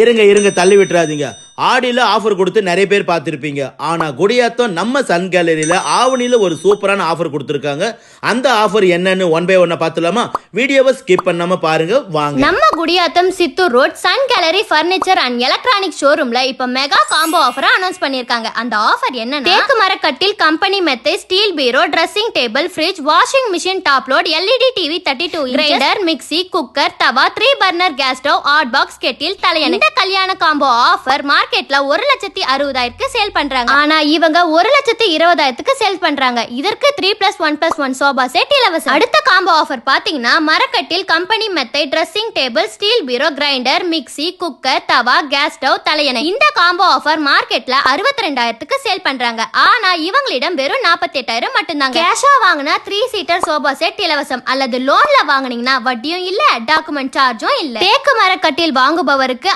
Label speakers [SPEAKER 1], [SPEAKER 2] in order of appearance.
[SPEAKER 1] இருங்க தள்ளி விட்டுறாதீங்க. ஆடியில ஆஃபர் கொடுத்து நிறைய பேர் பார்த்திருப்பீங்க. ஆனா குடியாத்தம் நம்ம சன் கேலரியில ஆவணியில ஒரு சூப்பரான ஆஃபர் கொடுத்திருக்காங்க. அந்த ஆஃபர் என்னன்னு ஒன் பை ஒன்னா பார்த்துலாமா? வீடியோவை ஸ்கிப் பண்ணாம பாருங்க வாங்க.
[SPEAKER 2] நம்ம Gudiyatham Chittoor road sun gallery furniture and electronic ஷோரூம்ல இப்ப மெகா காம்போ ஆஃபர் அனௌன்ஸ் பண்ணிருக்காங்க. அந்த ஆஃபர் என்னன்னா தேக்கு மரக்கட்டில் கம்பெனி மெத்தை steel bureau dressing table fridge washing machine top load LED TV 32 grinder mixie cooker tawa 3 burner gas stove hot box kettle தலையணை. இந்த கல்யாண காம்போ ஆஃபர் மார்க்கெட்ல 1,60,000 சேல் பண்றாங்க. ஆனா இவங்க 1,20,000 சேல் பண்றாங்க. இதற்கு 3+1+1 சோபா செட் இலவசம். அடுத்த காம்போ ஆஃபர் பாத்தீங்கன்னா மரக்கட்டில் கம்பெனி மெத்தை ட்ரெஸ்ஸிங் டேபிள் ஸ்டீல் பீரோ கிரைண்டர் மிக்ஸி குக்கர் தவா கேஸ் ஸ்டவ் தலையணை. இந்த காம்போ ஆஃபர் மார்க்கெட்ல 62,000 சேல் பண்றாங்க. ஆனா இவங்களிடம் வெறும் 48,000 மட்டும்தான். கேஷா வாங்கினா 3 சீட்டர் சோபா செட் இலவசம். அல்லது லோன்ல வாங்குனீங்கன்னா வட்டியும் இல்ல டாக்குமெண்ட் சார்ஜும் இல்ல. தேக்கு மரக்கட்டில் வாங்குபவருக்கு